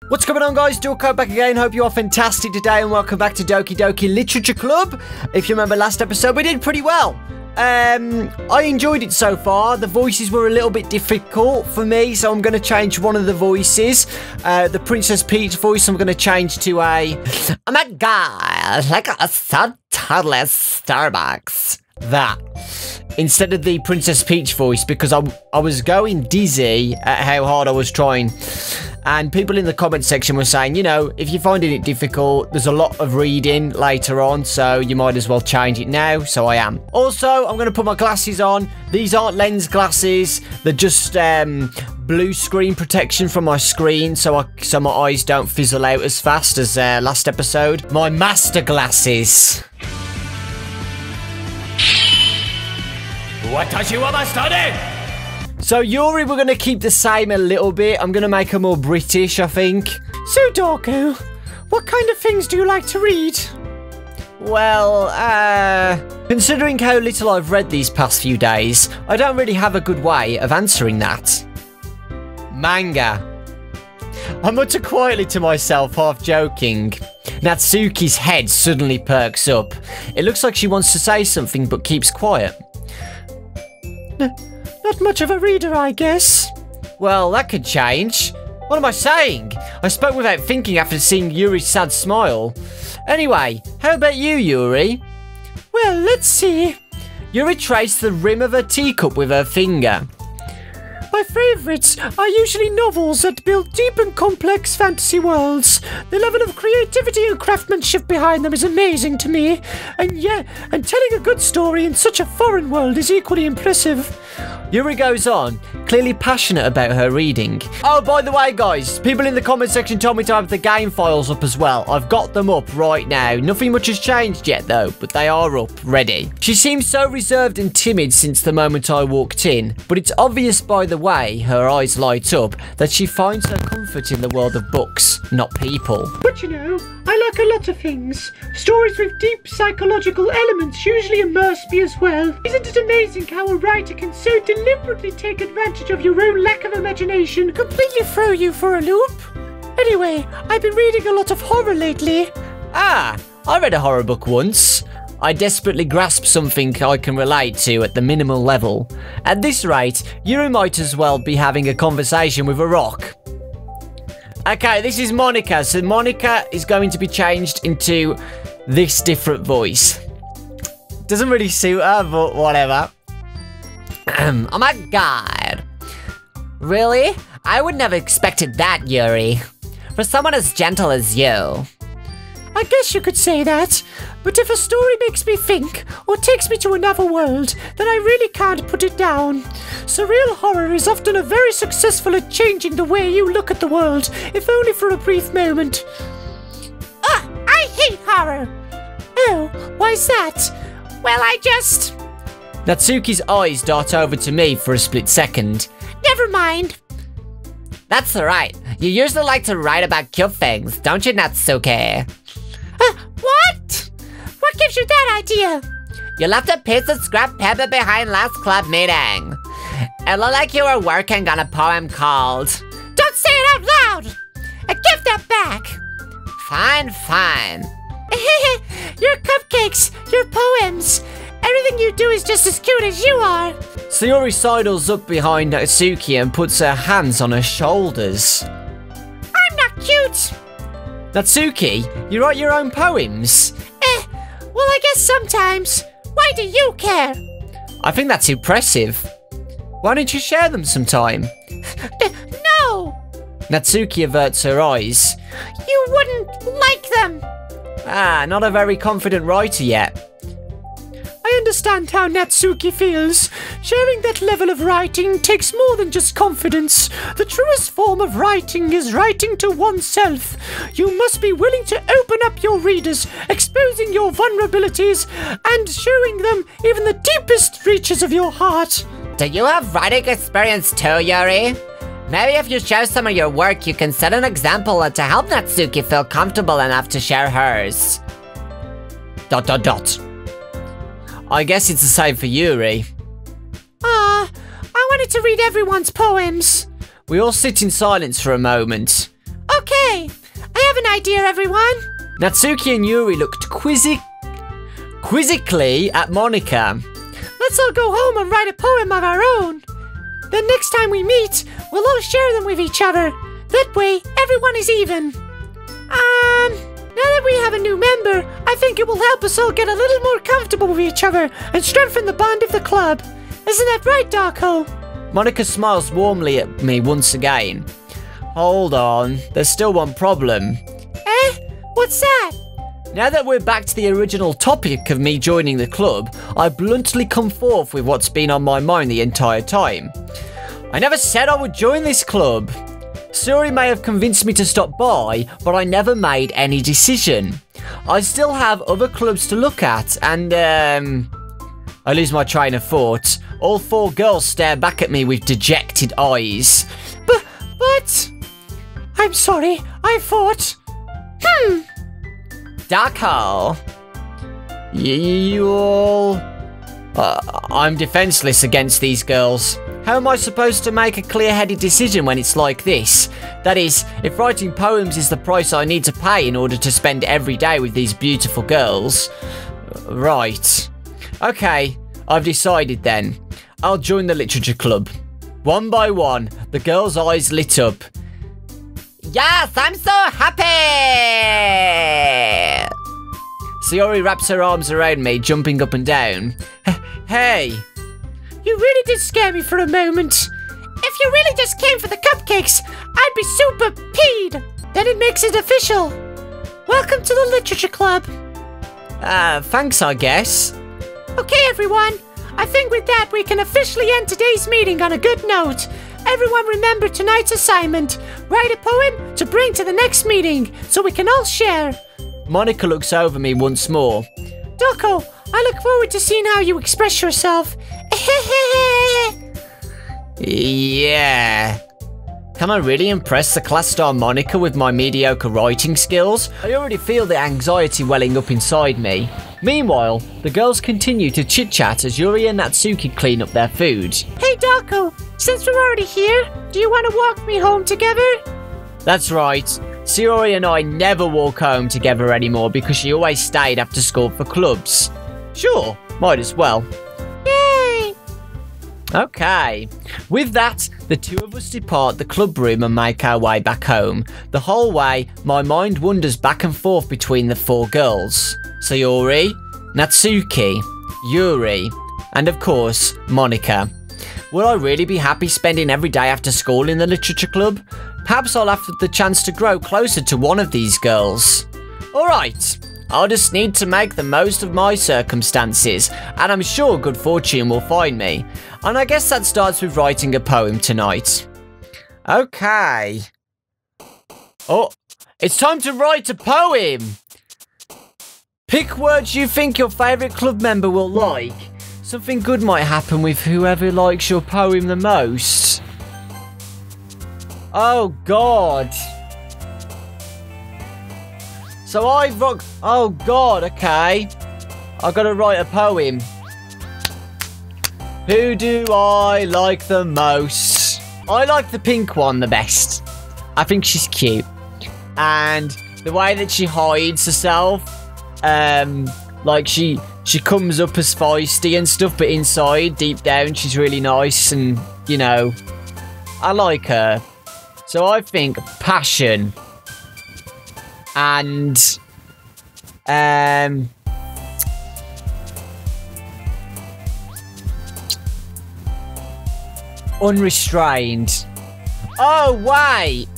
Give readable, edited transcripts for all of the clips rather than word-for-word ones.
What's going on, guys? Dawko back again. Hope you are fantastic today and welcome back to Doki Doki Literature Club. If you remember last episode, we did pretty well. I enjoyed it so far. The voices were a little bit difficult for me, so I'm going to change one of the voices. The Princess Peach voice, I'm going to change to a... Oh my god, like a toddler Starbucks. That. Instead of the Princess Peach voice, because I was going dizzy at how hard I was trying. And people in the comment section were saying, you know, if you're finding it difficult, there's a lot of reading later on, so you might as well change it now. So I am. Also, I'm going to put my glasses on. These aren't lens glasses. They're just blue screen protection from my screen, so my eyes don't fizzle out as fast as last episode. My master glasses. Watashi wa master! So Yuri, we're going to keep the same a little bit. I'm going to make her more British, I think. So Dawko, what kind of things do you like to read? Well, considering how little I've read these past few days, I don't really have a good way of answering that. Manga. I mutter quietly to myself, half joking. Natsuki's head suddenly perks up. It looks like she wants to say something but keeps quiet. Not much of a reader, I guess. Well, that could change. What am I saying? I spoke without thinking after seeing Yuri's sad smile. Anyway, how about you, Yuri? Well, let's see. Yuri traced the rim of her teacup with her finger. My favourites are usually novels that build deep and complex fantasy worlds. The level of creativity and craftsmanship behind them is amazing to me. And telling a good story in such a foreign world is equally impressive. Yuri goes on, clearly passionate about her reading. Oh, by the way, guys, people in the comment section told me to have the game files up as well. I've got them up right now. Nothing much has changed yet, though, but they are up, ready. She seems so reserved and timid since the moment I walked in, but it's obvious by the way her eyes light up that she finds her comfort in the world of books, not people. But you know, I like a lot of things. Stories with deep psychological elements usually immerse me as well. Isn't it amazing how a writer can so deliberately take advantage of your own lack of imagination, completely throw you for a loop? Anyway, I've been reading a lot of horror lately. Ah, I read a horror book once. I desperately grasp something I can relate to at the minimal level. At this rate, Yuri might as well be having a conversation with a rock. Okay, this is Monika. So Monika is going to be changed into this different voice. Doesn't really suit her, but whatever. Oh my god. Really? I wouldn't have expected that, Yuri. For someone as gentle as you. I guess you could say that. But if a story makes me think, or takes me to another world, then I really can't put it down. Surreal horror is often very successful at changing the way you look at the world, if only for a brief moment. Ah, I hate horror! Oh, why's that? Well, I just... Natsuki's eyes dart over to me for a split second. Never mind. That's right. You usually like to write about cute things, don't you, Natsuki? What? What gives you that idea? You left a piece of scrap paper behind last club meeting. It looked like you were working on a poem called... Don't say it out loud! Give that back! Fine, fine. Your cupcakes, your poems... Everything you do is just as cute as you are. Sayori sidles up behind Natsuki and puts her hands on her shoulders. I'm not cute. Natsuki, you write your own poems? Well, I guess sometimes. Why do you care? I think that's impressive. Why don't you share them sometime? No. Natsuki averts her eyes. You wouldn't like them. Ah, not a very confident writer yet. I understand how Natsuki feels. Sharing that level of writing takes more than just confidence. The truest form of writing is writing to oneself. You must be willing to open up your readers, exposing your vulnerabilities, and showing them even the deepest reaches of your heart. Do you have writing experience too, Yuri? Maybe if you share some of your work, you can set an example to help Natsuki feel comfortable enough to share hers. ... I guess it's the same for Yuri. I wanted to read everyone's poems. We all sit in silence for a moment. Okay, idea, everyone. Natsuki and Yuri looked quizzically at Monika. Let's all go home and write a poem of our own. Then next time we meet, we'll all share them with each other. That way, everyone is even. Now that we have a new member, I think it will help us all get a little more comfortable with each other and strengthen the bond of the club. Isn't that right, Dawko? Monika smiles warmly at me once again. Hold on, there's still one problem. What's that? Now that we're back to the original topic of me joining the club, I bluntly come forth with what's been on my mind the entire time. I never said I would join this club. Sayori may have convinced me to stop by, but I never made any decision. I still have other clubs to look at, and I lose my train of thought. All 4 girls stare back at me with dejected eyes. But... I'm sorry, I thought... Dawko. You all... I'm defenseless against these girls. How am I supposed to make a clear-headed decision when it's like this? That is, if writing poems is the price I need to pay in order to spend every day with these beautiful girls. Right. Okay, I've decided then. I'll join the literature club. One by one, the girls' eyes lit up. Yes, I'm so happy! Sayori wraps her arms around me, jumping up and down. Hey! You really did scare me for a moment. If you really just came for the cupcakes, I'd be super peed. Then it makes it official. Welcome to the literature club. Thanks, I guess. Okay, everyone. I think with that, we can officially end today's meeting on a good note. Everyone remember tonight's assignment. Write a poem to bring to the next meeting, so we can all share. Monika looks over me once more. Dawko, I look forward to seeing how you express yourself. Yeah. Can I really impress the class star Monika with my mediocre writing skills? I already feel the anxiety welling up inside me. Meanwhile, the girls continue to chit-chat as Yuri and Natsuki clean up their food. Hey Dawko, since we're already here, do you want to walk me home together? That's right. Sayori and I never walk home together anymore because she always stayed after school for clubs. Sure, might as well. Yay! Okay. With that, the 2 of us depart the club room and make our way back home. The whole way, my mind wanders back and forth between the 4 girls. Sayori, Natsuki, Yuri, and of course, Monika. Will I really be happy spending every day after school in the literature club? Perhaps I'll have the chance to grow closer to one of these girls. Alright, I'll just need to make the most of my circumstances, and I'm sure good fortune will find me. And I guess that starts with writing a poem tonight. Okay. Oh, it's time to write a poem! Pick words you think your favourite club member will like. Something good might happen with whoever likes your poem the most. Oh, God. So I've got... Oh, God, okay. I've got to write a poem. Who do I like the most? I like the pink one the best. I think she's cute. And the way that she hides herself, like she comes up as feisty and stuff, but inside, deep down, she's really nice and, you know, I like her. So I think passion and unrestrained. Oh, wait.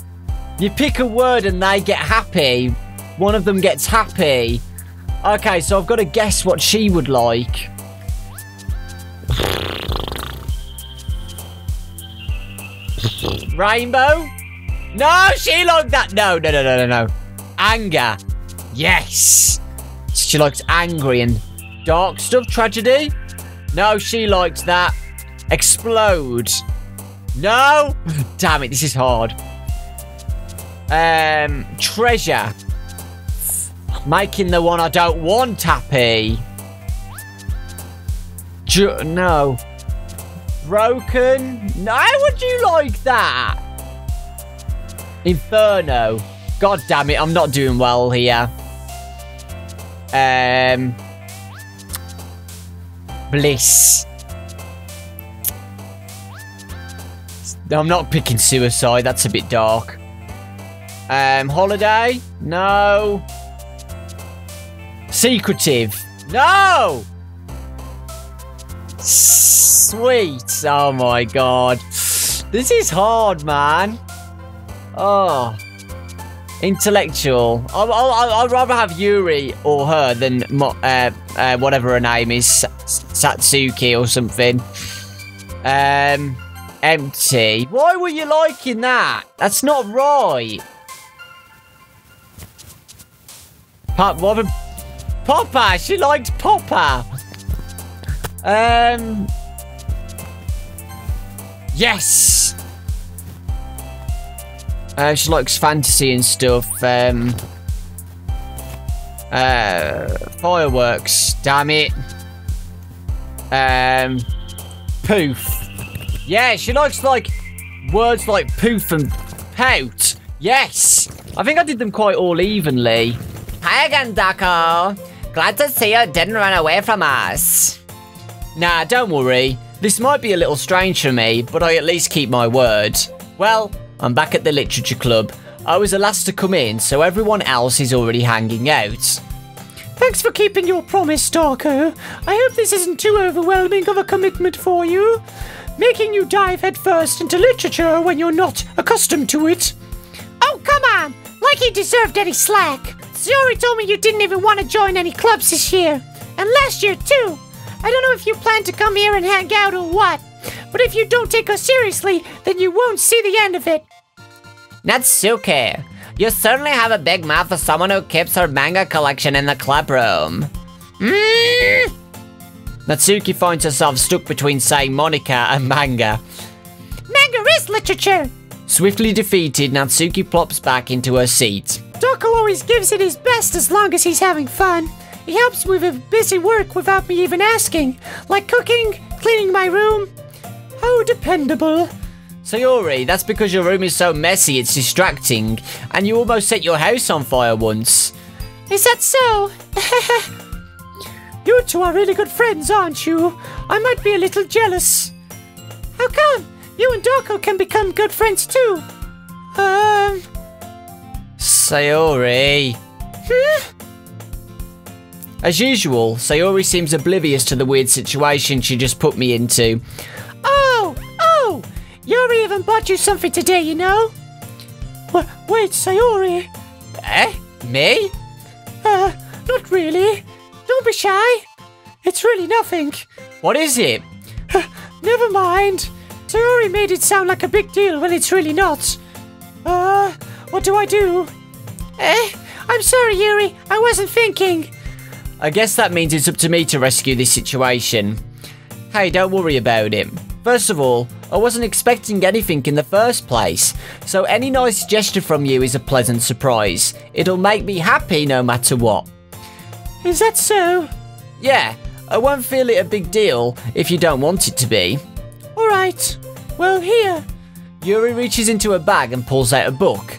You pick a word and they get happy. One of them gets happy. Okay, so I've got to guess what she would like. Rainbow? No, she liked that. No. Anger. Yes. She likes angry and dark stuff. Tragedy? No, she likes that. Explode. No. Damn it, this is hard. Treasure. Making the one I don't want happy. No. Broken? No, how would you like that? Inferno. God damn it, I'm not doing well here. Bliss. I'm not picking suicide. That's a bit dark. Holiday? No. Secretive? No! Sweet. Oh my god. This is hard, man. Oh. Intellectual. I'd rather have Yuri or her than whatever her name is, Satsuki or something. Empty. Why were you liking that? That's not right. Popper. She liked Popper. Yes. She likes fantasy and stuff. Fireworks. Damn it. Poof. Yeah, she likes, like, words like poof and pout. Yes. I think I did them quite all evenly. Hi again, Dawko. Glad to see you didn't run away from us. Nah, don't worry. This might be a little strange for me, but I at least keep my word. Well, I'm back at the literature club. I was the last to come in, so everyone else is already hanging out. Thanks for keeping your promise, Dawko. I hope this isn't too overwhelming of a commitment for you, making you dive headfirst into literature when you're not accustomed to it. Oh, come on! Like he deserved any slack. Sayori told me you didn't even want to join any clubs this year. And last year, too. I don't know if you plan to come here and hang out or what, but if you don't take us seriously, then you won't see the end of it. Natsuki, you certainly have a big mouth for someone who keeps her manga collection in the club room. Natsuki finds herself stuck between saying Monika and manga. Manga is literature! Swiftly defeated, Natsuki plops back into her seat. Dawko always gives it his best as long as he's having fun. He helps me with busy work without me even asking, like cooking, cleaning my room. How dependable. Sayori, that's because your room is so messy it's distracting, and you almost set your house on fire once. Is that so? You two are really good friends, aren't you? I might be a little jealous. How come? You and Dawko can become good friends too. Sayori. As usual, Sayori seems oblivious to the weird situation she just put me into. Oh! Yuri even bought you something today, you know? Wait, Sayori. Eh? Me? Not really. Don't be shy. It's really nothing. What is it? Never mind. Sayori made it sound like a big deal when it's really not. What do I do? I'm sorry, Yuri. I wasn't thinking. I guess that means it's up to me to rescue this situation. Hey, don't worry about it. First of all, I wasn't expecting anything in the first place, so any nice gesture from you is a pleasant surprise. It'll make me happy no matter what. Is that so? Yeah, I won't feel it a big deal if you don't want it to be. Alright, well here. Yuri reaches into a bag and pulls out a book.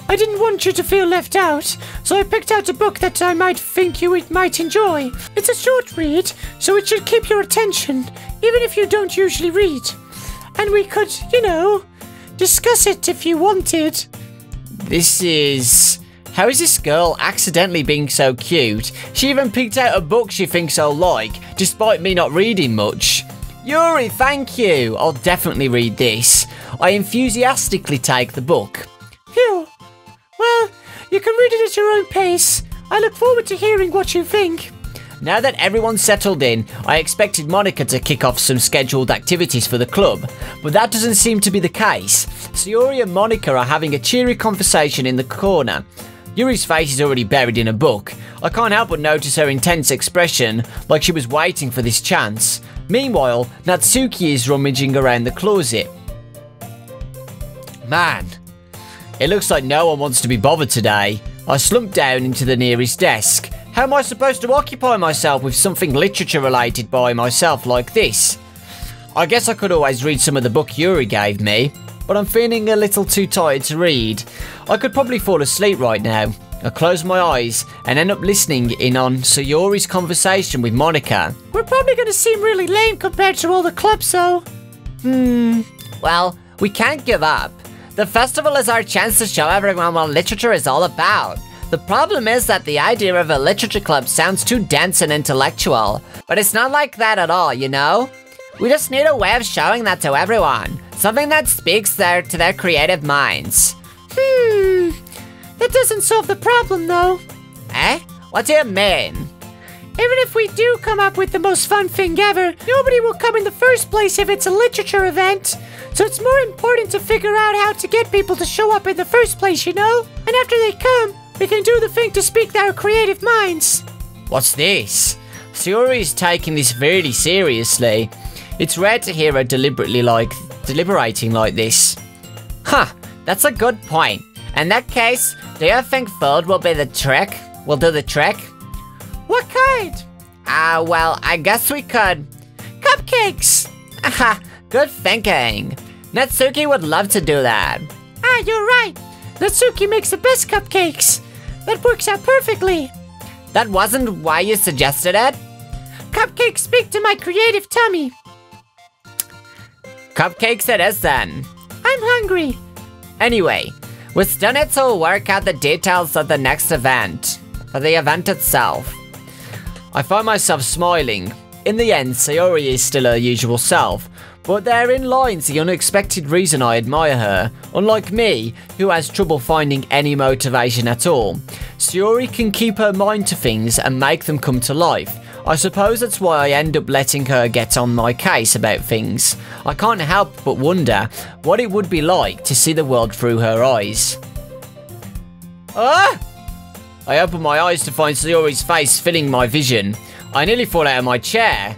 I didn't want you to feel left out, so I picked out a book that I might think you might enjoy. It's a short read, so it should keep your attention, even if you don't usually read. And we could, you know, discuss it if you wanted. How is this girl accidentally being so cute? She even picked out a book she thinks I'll like, despite me not reading much. Yuri, thank you. I'll definitely read this. I enthusiastically take the book. Phew. Well, you can read it at your own pace. I look forward to hearing what you think. Now that everyone's settled in, I expected Monika to kick off some scheduled activities for the club, but that doesn't seem to be the case. Sayori and Monika are having a cheery conversation in the corner. Yuri's face is already buried in a book. I can't help but notice her intense expression, like she was waiting for this chance. Meanwhile, Natsuki is rummaging around the closet. Man, it looks like no one wants to be bothered today. I slumped down into the nearest desk. How am I supposed to occupy myself with something literature related by myself like this? I guess I could always read some of the book Yuri gave me. but I'm feeling a little too tired to read. I could probably fall asleep right now. I close my eyes and end up listening in on Sayori's conversation with Monika. We're probably going to seem really lame compared to all the clubs, though. Well, we can't give up. The festival is our chance to show everyone what literature is all about. The problem is that the idea of a literature club sounds too dense and intellectual, but it's not like that at all, you know? We just need a way of showing that to everyone. Something that speaks to their creative minds. That doesn't solve the problem, though. Eh? What do you mean? Even if we do come up with the most fun thing ever, nobody will come in the first place if it's a literature event. So it's more important to figure out how to get people to show up in the first place, you know? And after they come, we can do the thing to speak their creative minds. What's this? Sayori is taking this really seriously. It's rare to hear her deliberating like this. Huh, that's a good point. In that case, do you think food will be the trick? Will do the trick? What kind? Well, I guess we could. Cupcakes! Aha, good thinking. Natsuki would love to do that. You're right. Natsuki makes the best cupcakes. That works out perfectly. That wasn't why you suggested it? Cupcakes speak to my creative tummy. Cupcakes it is then. I'm hungry. Anyway, we still need to work out the details of the next event. For the event itself. I find myself smiling. In the end, Sayori is still her usual self, but therein lies the unexpected reason I admire her. Unlike me, who has trouble finding any motivation at all, Sayori can keep her mind to things and make them come to life. I suppose that's why I end up letting her get on my case about things. I can't help but wonder what it would be like to see the world through her eyes. I open my eyes to find Sayori's face filling my vision. I nearly fall out of my chair.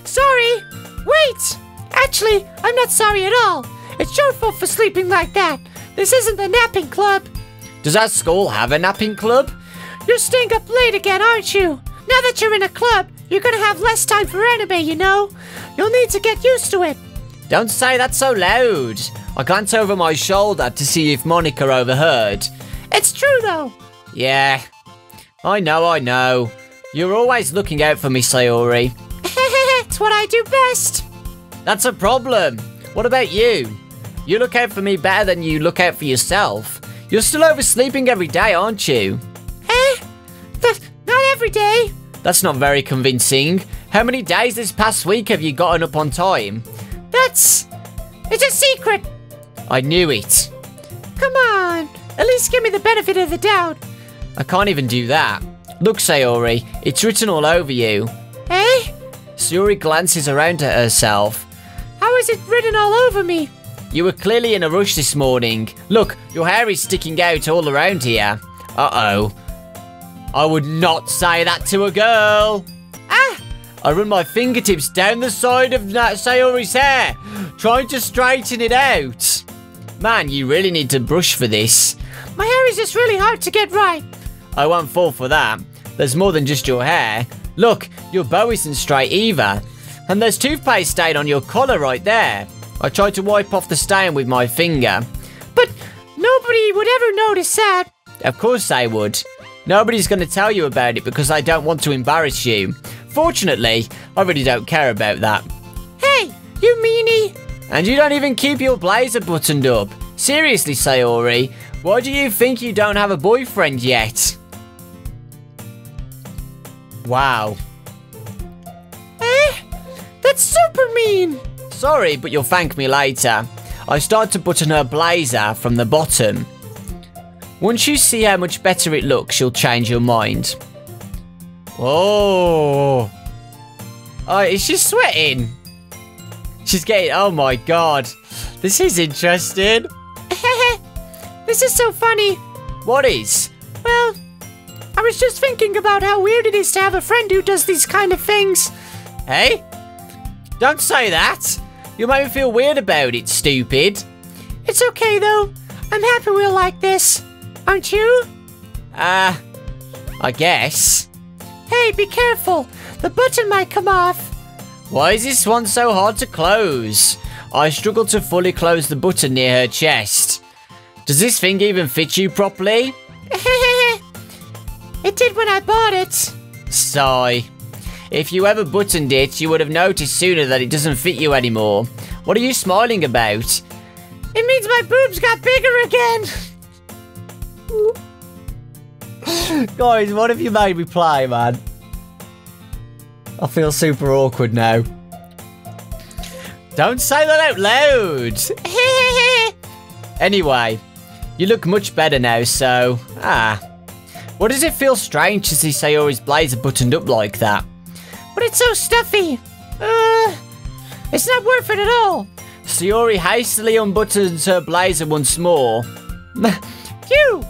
Sorry! Wait! Actually, I'm not sorry at all. It's your fault for sleeping like that. This isn't the napping club. Does our school have a napping club? You're staying up late again, aren't you? Now that you're in a club, you're gonna have less time for anime, you know? You'll need to get used to it. Don't say that so loud. I glance over my shoulder to see if Monika overheard. It's true, though. Yeah, I know. You're always looking out for me, Sayori. It's what I do best. That's a problem. What about you? You look out for me better than you look out for yourself. You're still oversleeping every day, aren't you? Not every day. That's not very convincing. How many days this past week have you gotten up on time? It's a secret. I knew it. Come on. At least give me the benefit of the doubt. I can't even do that. Look, Sayori, it's written all over you. Eh? Sayori glances around at herself. How is it written all over me? You were clearly in a rush this morning. Look, your hair is sticking out all around here. Uh-oh. I would not say that to a girl. I run my fingertips down the side of Sayori's hair, trying to straighten it out. Man, you really need to brush for this. My hair is just really hard to get right. I won't fall for that. There's more than just your hair. Look, your bow isn't straight either. And there's toothpaste stain on your collar right there. I tried to wipe off the stain with my finger. But nobody would ever notice that. Of course they would. Nobody's going to tell you about it because I don't want to embarrass you. Fortunately, I really don't care about that. Hey, you meanie! And you don't even keep your blazer buttoned up. Seriously, Sayori, why do you think you don't have a boyfriend yet? Wow. That's super mean! Sorry, but you'll thank me later. I start to button her blazer from the bottom. Once you see how much better it looks, you'll change your mind. Oh, is she sweating? She's getting, oh my god. This is interesting. This is so funny. What is? Well, I was just thinking about how weird it is to have a friend who does these kind of things. Hey? Don't say that. You make me feel weird about it, stupid. It's okay, though. I'm happy we're like this. Aren't you? I guess. Hey, be careful. The button might come off. Why is this one so hard to close? I struggle to fully close the button near her chest. Does this thing even fit you properly? It did when I bought it. Sigh. If you ever buttoned it, you would have noticed sooner that it doesn't fit you anymore. What are you smiling about? It means my boobs got bigger again. Guys, what have you made me play, man? I feel super awkward now. Don't say that out loud. Anyway, you look much better now, so... What does it feel strange to see Sayori's blazer buttoned up like that? But it's so stuffy. It's not worth it at all. Sayori hastily unbuttons her blazer once more. Phew!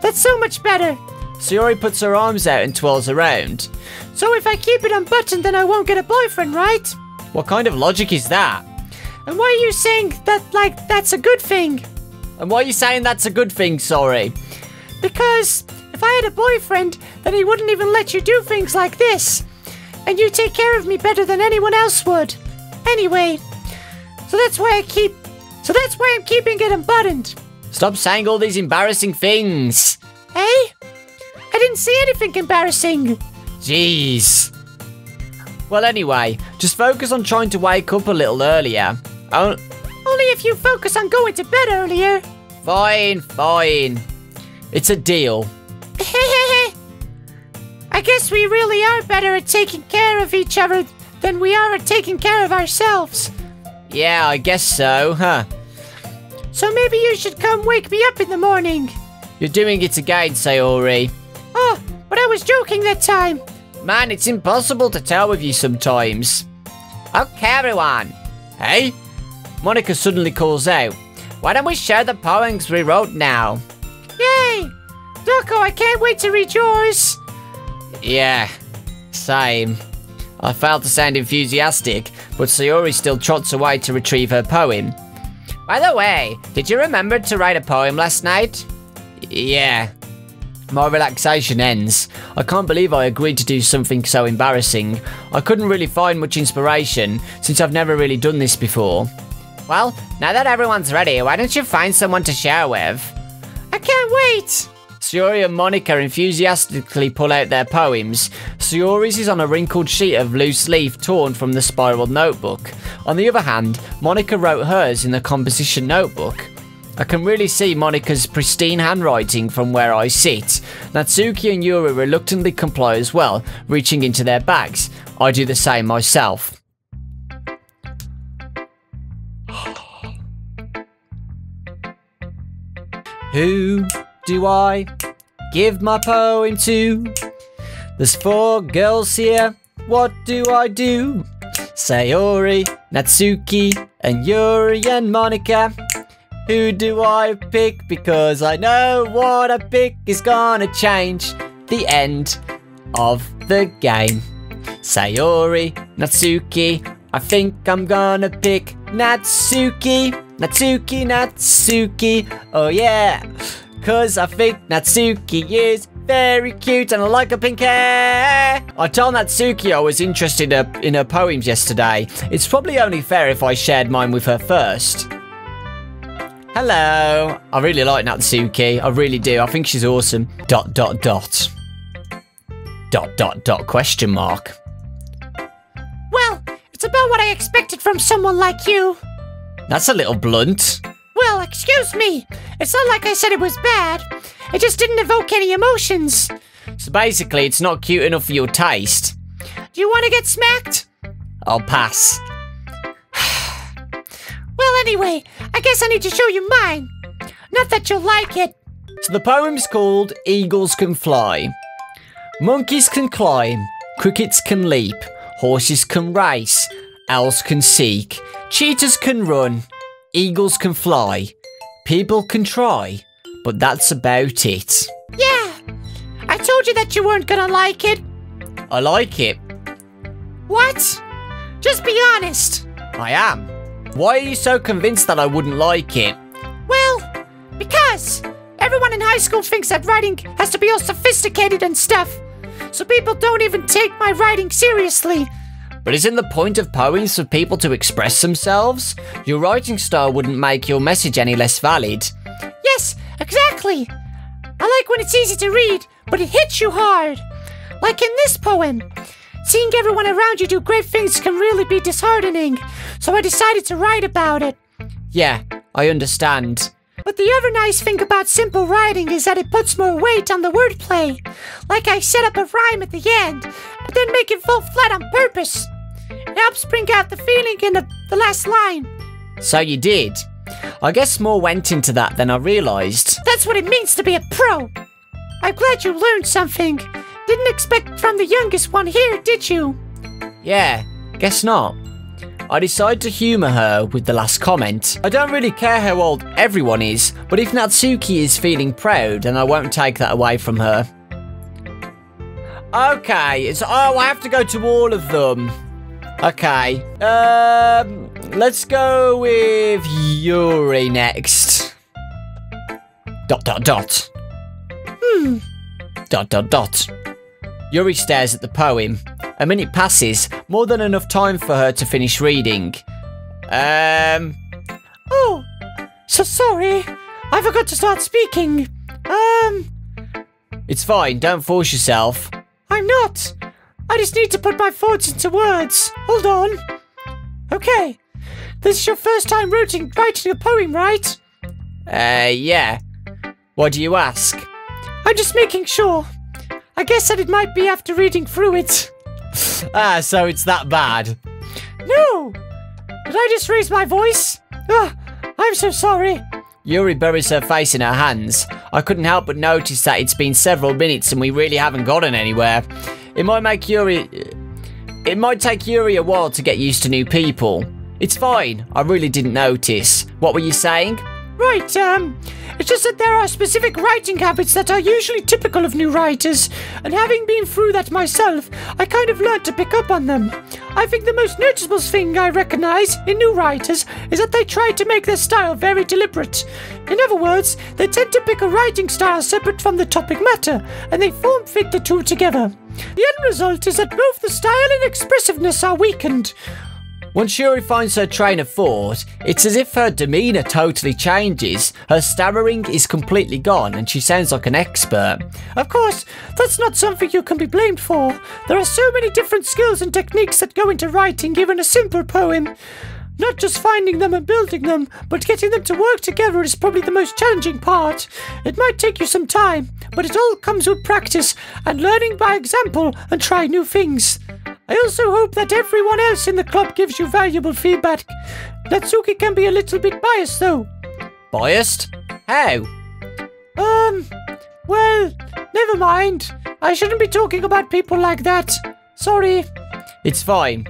That's so much better. Sayori puts her arms out and twirls around. So if I keep it unbuttoned, then I won't get a boyfriend, right? What kind of logic is that? And why are you saying that, like, that's a good thing? And why are you saying that's a good thing, sorry? Because if I had a boyfriend, then he wouldn't even let you do things like this. And you take care of me better than anyone else would. Anyway, so that's why I'm keeping it unbuttoned. Stop saying all these embarrassing things. Hey? I didn't say anything embarrassing. Jeez. Well, anyway, just focus on trying to wake up a little earlier. Only if you focus on going to bed earlier. Fine, fine. It's a deal. I guess we really are better at taking care of each other than we are at taking care of ourselves. Yeah, I guess so, huh? So maybe you should come wake me up in the morning. You're doing it again, Sayori. Oh, but I was joking that time. Man, it's impossible to tell with you sometimes. Okay, everyone. Hey? Monika suddenly calls out. Why don't we share the poems we wrote now? Yay! Dawko, I can't wait to read yours. Yeah, same. I failed to sound enthusiastic, but Sayori still trots away to retrieve her poem. By the way, did you remember to write a poem last night? Yeah. My relaxation ends. I can't believe I agreed to do something so embarrassing. I couldn't really find much inspiration, since I've never really done this before. Well, now that everyone's ready, why don't you find someone to share with? I can't wait! Sayori and Monika enthusiastically pull out their poems. Sayori's is on a wrinkled sheet of loose leaf torn from the spiral notebook. On the other hand, Monika wrote hers in the composition notebook. I can really see Monika's pristine handwriting from where I sit. Natsuki and Yuri reluctantly comply as well, reaching into their bags. I do the same myself. Who do I give my poem to? There's 4 girls here, what do I do? Sayori, Natsuki, and Yuri and Monika. Who do I pick? Because I know what I pick is gonna change the end of the game. Sayori, Natsuki, I think I'm gonna pick Natsuki. Natsuki, oh yeah. Cause I think Natsuki is very cute and I like her pink hair. I told Natsuki I was interested in her poems yesterday. It's probably only fair if I shared mine with her first. Hello. I really like Natsuki. I really do. I think she's awesome. ... question mark. Well, it's about what I expected from someone like you. That's a little blunt. Well, excuse me. It's not like I said it was bad. It just didn't evoke any emotions. So basically, it's not cute enough for your taste. Do you want to get smacked? I'll pass. Well, anyway, I guess I need to show you mine. Not that you'll like it. So the poem's called Eagles Can Fly. Monkeys can climb, crickets can leap, horses can race, owls can seek, cheetahs can run, eagles can fly, people can try, but that's about it. Yeah, I told you that you weren't gonna like it. I like it. What? Just be honest. I am. Why are you so convinced that I wouldn't like it? Well, because everyone in high school thinks that writing has to be all sophisticated and stuff. So people don't even take my writing seriously. But isn't the point of poems for people to express themselves? Your writing style wouldn't make your message any less valid. Yes, exactly. I like when it's easy to read, but it hits you hard. Like in this poem. Seeing everyone around you do great things can really be disheartening, so I decided to write about it. Yeah, I understand. But the other nice thing about simple writing is that it puts more weight on the wordplay. Like I set up a rhyme at the end, and then make it fall flat on purpose. It helps bring out the feeling in the last line. So you did. I guess more went into that than I realised. That's what it means to be a pro. I'm glad you learned something. Didn't expect from the youngest one here, did you? Yeah, guess not. I decided to humour her with the last comment. I don't really care how old everyone is, but if Natsuki is feeling proud, then I won't take that away from her. Okay, I have to go to all of them. Okay, let's go with Yuri next. ... Yuri stares at the poem. A minute passes, more than enough time for her to finish reading. Oh, so sorry. I forgot to start speaking. It's fine, don't force yourself. I'm not. I just need to put my thoughts into words. Hold on. Okay. This is your first time writing a poem, right? Yeah. Why do you ask? I'm just making sure. I guess that it might be after reading through it. Ah, so it's that bad. No! Did I just raise my voice? I'm so sorry. Yuri buries her face in her hands. I couldn't help but notice that it's been several minutes and we really haven't gotten anywhere. It might take Yuri a while to get used to new people. It's fine, I really didn't notice. What were you saying? Right, it's just that there are specific writing habits that are usually typical of new writers, and having been through that myself, I kind of learned to pick up on them. I think the most noticeable thing I recognize in new writers is that they try to make their style very deliberate. In other words, they tend to pick a writing style separate from the topic matter, and they form-fit the two together. The end result is that both the style and expressiveness are weakened. Once Yuri finds her train of thought, it's as if her demeanour totally changes. Her stammering is completely gone and she sounds like an expert. Of course, that's not something you can be blamed for. There are so many different skills and techniques that go into writing even a simple poem. Not just finding them and building them, but getting them to work together is probably the most challenging part. It might take you some time, but it all comes with practice and learning by example and trying new things. I also hope that everyone else in the club gives you valuable feedback. Natsuki can be a little bit biased though. Biased? How? Well, never mind. I shouldn't be talking about people like that. Sorry. It's fine.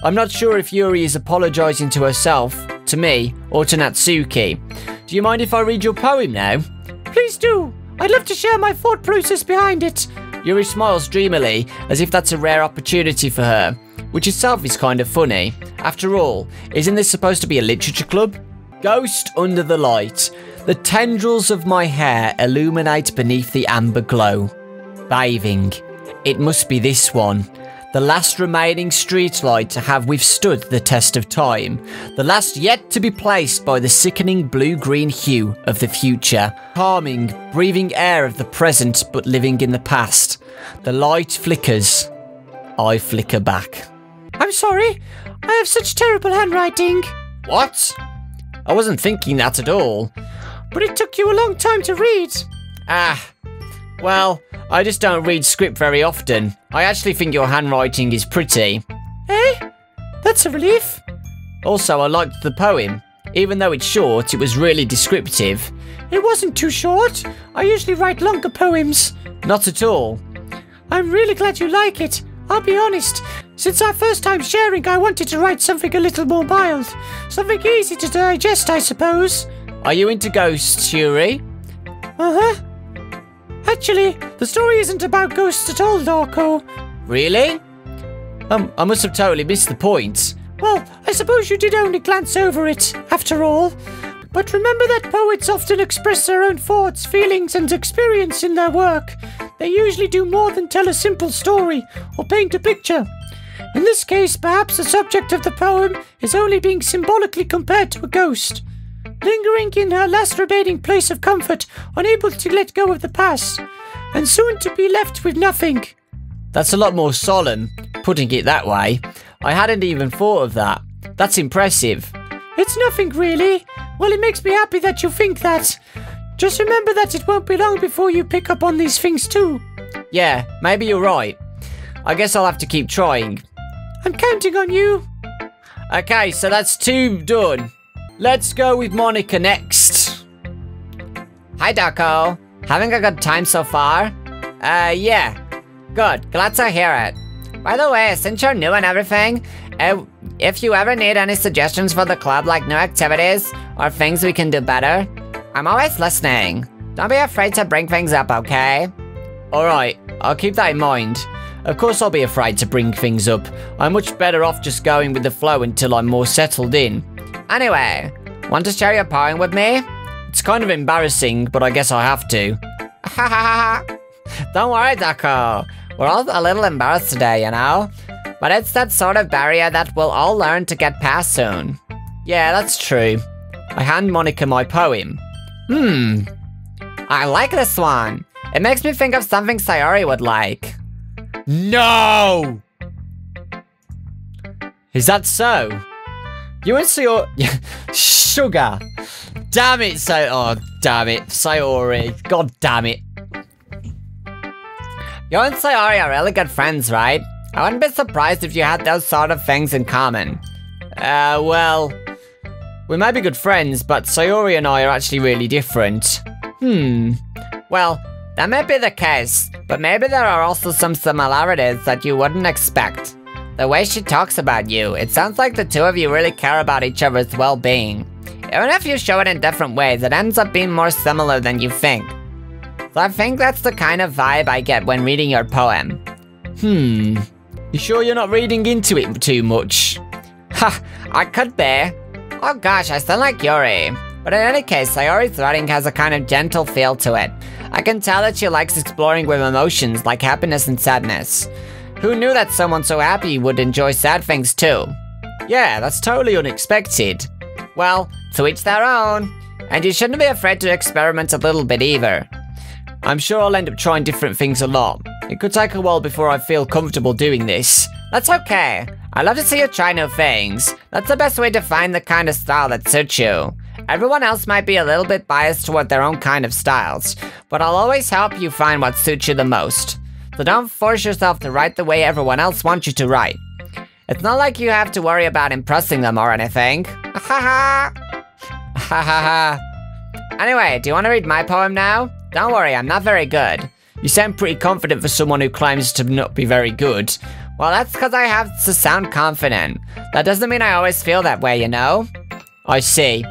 I'm not sure if Yuri is apologising to herself, to me, or to Natsuki. Do you mind if I read your poem now? Please do. I'd love to share my thought process behind it. Yuri smiles dreamily, as if that's a rare opportunity for her, which itself is kind of funny. After all, isn't this supposed to be a literature club? Ghost under the light. The tendrils of my hair illuminate beneath the amber glow. Bathing. It must be this one. The last remaining streetlight to have withstood the test of time. The last yet to be placed by the sickening blue-green hue of the future. Calming, breathing air of the present but living in the past. The light flickers. I flicker back. I'm sorry. I have such terrible handwriting. What? I wasn't thinking that at all. But it took you a long time to read. Well, I just don't read script very often. I actually think your handwriting is pretty. Eh? That's a relief. Also, I liked the poem. Even though it's short, it was really descriptive. It wasn't too short. I usually write longer poems. Not at all. I'm really glad you like it. I'll be honest. Since our first time sharing, I wanted to write something a little more mild. Something easy to digest, I suppose. Are you into ghosts, Yuri? Uh-huh. Actually, the story isn't about ghosts at all, Dawko. Really? I must have totally missed the point. Well, I suppose you did only glance over it, after all. But remember that poets often express their own thoughts, feelings, and experience in their work. They usually do more than tell a simple story or paint a picture. In this case, perhaps the subject of the poem is only being symbolically compared to a ghost, lingering in her last remaining place of comfort, unable to let go of the past, and soon to be left with nothing. That's a lot more solemn, putting it that way. I hadn't even thought of that. That's impressive. It's nothing really. Well, it makes me happy that you think that. Just remember that it won't be long before you pick up on these things too. Yeah, maybe you're right. I guess I'll have to keep trying. I'm counting on you. Okay, so that's 2 done. Let's go with Monika next. Hi, Dawko. Having a good time so far? Yeah. Good. Glad to hear it. By the way, since you're new and everything, if you ever need any suggestions for the club, like new activities or things we can do better, I'm always listening. Don't be afraid to bring things up, okay? Alright, I'll keep that in mind. Of course I'll be afraid to bring things up. I'm much better off just going with the flow until I'm more settled in. Anyway, want to share your poem with me? It's kind of embarrassing, but I guess I have to. Ha ha ha ha! Don't worry, Dawko. We're all a little embarrassed today, you know? But it's that sort of barrier that we'll all learn to get past soon. Yeah, that's true. I hand Monika my poem. I like this one. It makes me think of something Sayori would like. No! Is that so? You and Sayori... Sugar. Damn it, oh, damn it. Sayori. God damn it. You and Sayori are really good friends, right? I wouldn't be surprised if you had those sort of things in common. Well... We may be good friends, but Sayori and I are actually really different. Well, that may be the case, but maybe there are also some similarities that you wouldn't expect. The way she talks about you, it sounds like the two of you really care about each other's well-being. Even if you show it in different ways, it ends up being more similar than you think. So I think that's the kind of vibe I get when reading your poem. You sure you're not reading into it too much? Ha, I could be. Oh gosh, I sound like Yuri. But in any case, Sayori's writing has a kind of gentle feel to it. I can tell that she likes exploring with emotions like happiness and sadness. Who knew that someone so happy would enjoy sad things too? Yeah, that's totally unexpected. Well, to each their own. And you shouldn't be afraid to experiment a little bit either. I'm sure I'll end up trying different things a lot. It could take a while before I feel comfortable doing this. That's okay. I love to see you try new things. That's the best way to find the kind of style that suits you. Everyone else might be a little bit biased toward their own kind of styles, but I'll always help you find what suits you the most. So don't force yourself to write the way everyone else wants you to write. It's not like you have to worry about impressing them or anything. Ha ha! Ha ha ha! Anyway, do you want to read my poem now? Don't worry, I'm not very good. You sound pretty confident for someone who claims to not be very good. Well, that's because I have to sound confident. That doesn't mean I always feel that way, you know? I see.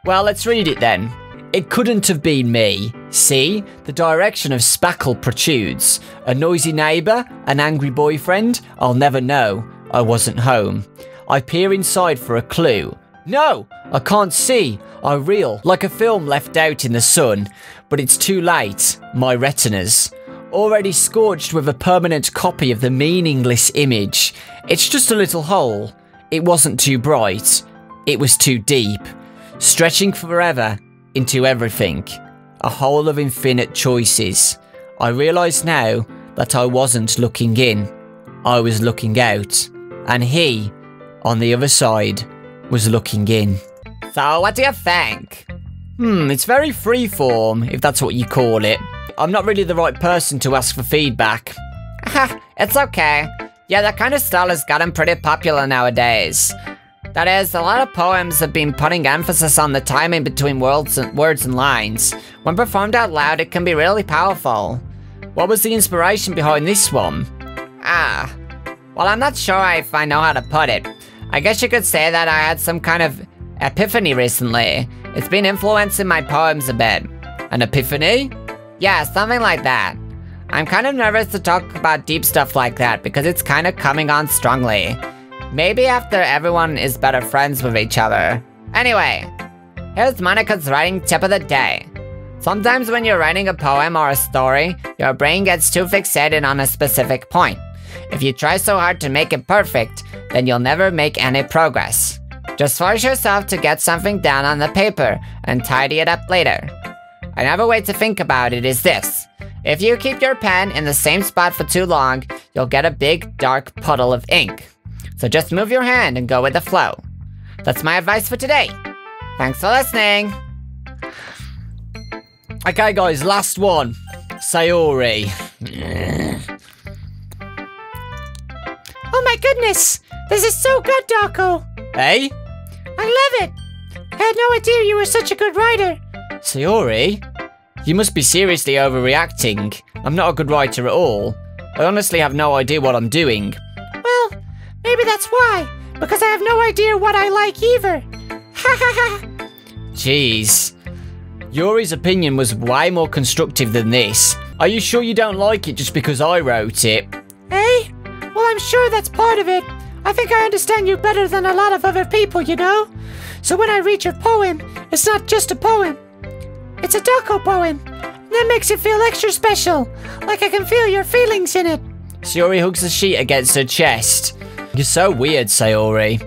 Well, let's read it then. It couldn't have been me. See? The direction of spackle protrudes. A noisy neighbour? An angry boyfriend? I'll never know. I wasn't home. I peer inside for a clue. No! I can't see. I reel like a film left out in the sun. But it's too late. My retinas. Already scorched with a permanent copy of the meaningless image. It's just a little hole. It wasn't too bright. It was too deep. Stretching forever into everything. A hole of infinite choices. I realise now that I wasn't looking in. I was looking out. And he, on the other side, was looking in. So, what do you think? It's very freeform, if that's what you call it. I'm not really the right person to ask for feedback. Ha, it's okay. Yeah, that kind of style has gotten pretty popular nowadays. That is, a lot of poems have been putting emphasis on the timing between words and lines. When performed out loud, it can be really powerful. What was the inspiration behind this one? Well, I'm not sure if I know how to put it. I guess you could say that I had some kind of epiphany recently. It's been influencing my poems a bit. An epiphany? Yeah, something like that. I'm kind of nervous to talk about deep stuff like that because it's kind of coming on strongly. Maybe after everyone is better friends with each other. Anyway, here's Monika's writing tip of the day. Sometimes when you're writing a poem or a story, your brain gets too fixated on a specific point. If you try so hard to make it perfect, then you'll never make any progress. Just force yourself to get something down on the paper and tidy it up later. Another way to think about it is this. If you keep your pen in the same spot for too long, you'll get a big, dark puddle of ink. So just move your hand and go with the flow. That's my advice for today. Thanks for listening. Okay guys, last one. Sayori. Oh my goodness! This is so good, Dawko! Hey? I love it! I had no idea you were such a good writer. Sayori? You must be seriously overreacting. I'm not a good writer at all. I honestly have no idea what I'm doing. Well, maybe that's why. Because I have no idea what I like either. Ha ha ha! Jeez. Yuri's opinion was way more constructive than this. Are you sure you don't like it just because I wrote it? Hey? Well, I'm sure that's part of it. I think I understand you better than a lot of other people, you know? So when I read your poem, it's not just a poem. It's a Dawko poem. And that makes it feel extra special. Like I can feel your feelings in it. Sayori hugs the sheet against her chest. You're so weird, Sayori.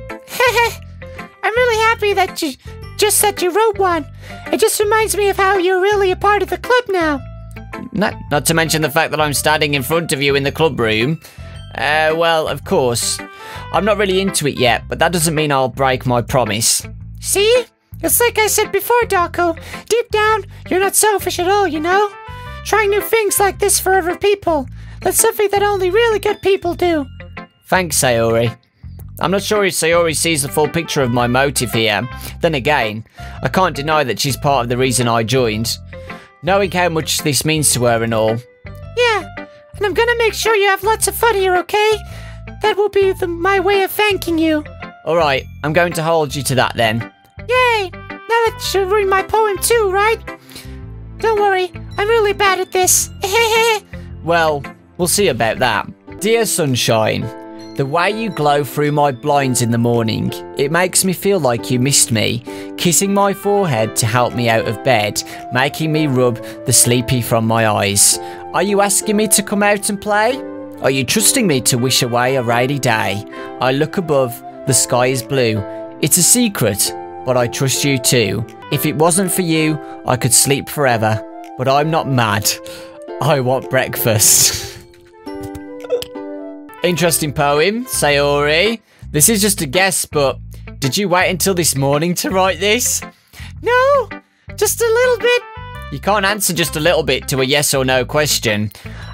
I'm really happy that you just said you wrote one. It just reminds me of how you're really a part of the club now. Not to mention the fact that I'm standing in front of you in the club room. Well, of course. I'm not really into it yet, but that doesn't mean I'll break my promise. See? It's like I said before, Dawko. Deep down, you're not selfish at all, you know? Trying new things like this for other people. That's something that only really good people do. Thanks, Sayori. I'm not sure if Sayori sees the full picture of my motive here. Then again, I can't deny that she's part of the reason I joined. Knowing how much this means to her and all. Yeah, and I'm gonna make sure you have lots of fun here, okay? That will be my way of thanking you. Alright, I'm going to hold you to that then. Yay! Now that you'll read my poem too, right? Don't worry, I'm really bad at this. Well, we'll see about that. Dear Sunshine, the way you glow through my blinds in the morning, it makes me feel like you missed me, kissing my forehead to help me out of bed, making me rub the sleepy from my eyes. Are you asking me to come out and play? Are you trusting me to wish away a rainy day? I look above, the sky is blue. It's a secret, but I trust you too. If it wasn't for you, I could sleep forever, but I'm not mad. I want breakfast. Interesting poem, Sayori. This is just a guess, but did you wait until this morning to write this? No, just a little bit. You can't answer just a little bit to a yes or no question.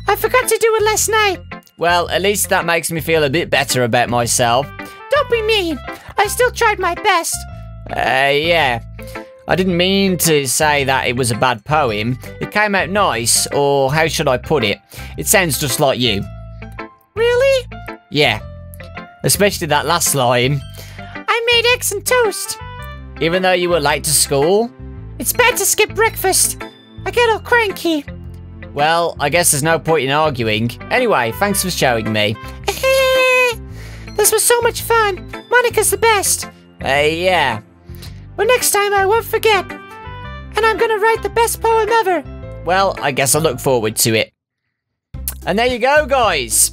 I forgot to do it last night. Well, at least that makes me feel a bit better about myself. Don't be mean. I still tried my best. Yeah. I didn't mean to say that it was a bad poem. It came out nice, or how should I put it? It sounds just like you. Really? Yeah. Especially that last line. I made eggs and toast. Even though you were late to school? It's bad to skip breakfast. I get all cranky. Well, I guess there's no point in arguing. Anyway, thanks for showing me. This was so much fun. Monika's the best. Yeah. But next time I won't forget. And I'm gonna write the best poem ever. Well, I guess I look forward to it. And there you go, guys.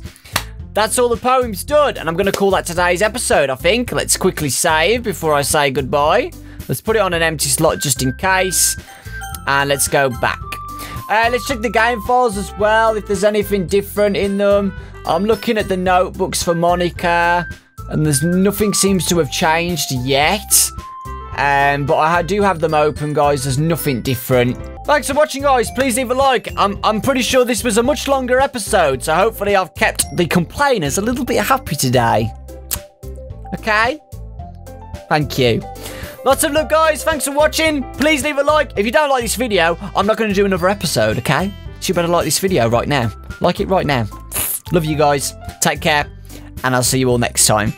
That's all the poems done, and I'm going to call that today's episode, I think. Let's quickly save before I say goodbye. Let's put it on an empty slot just in case. And let's go back. Let's check the game files as well, if there's anything different in them. I'm looking at the notebooks for Monika, and there's nothing seems to have changed yet. But I do have them open, guys. There's nothing different. Thanks for watching, guys. Please leave a like. I'm pretty sure this was a much longer episode, so hopefully I've kept the complainers a little bit happy today. Okay? Thank you. Lots of love, guys. Thanks for watching. Please leave a like. If you don't like this video, I'm not going to do another episode, okay? So you better like this video right now. Like it right now. Love you guys. Take care, and I'll see you all next time.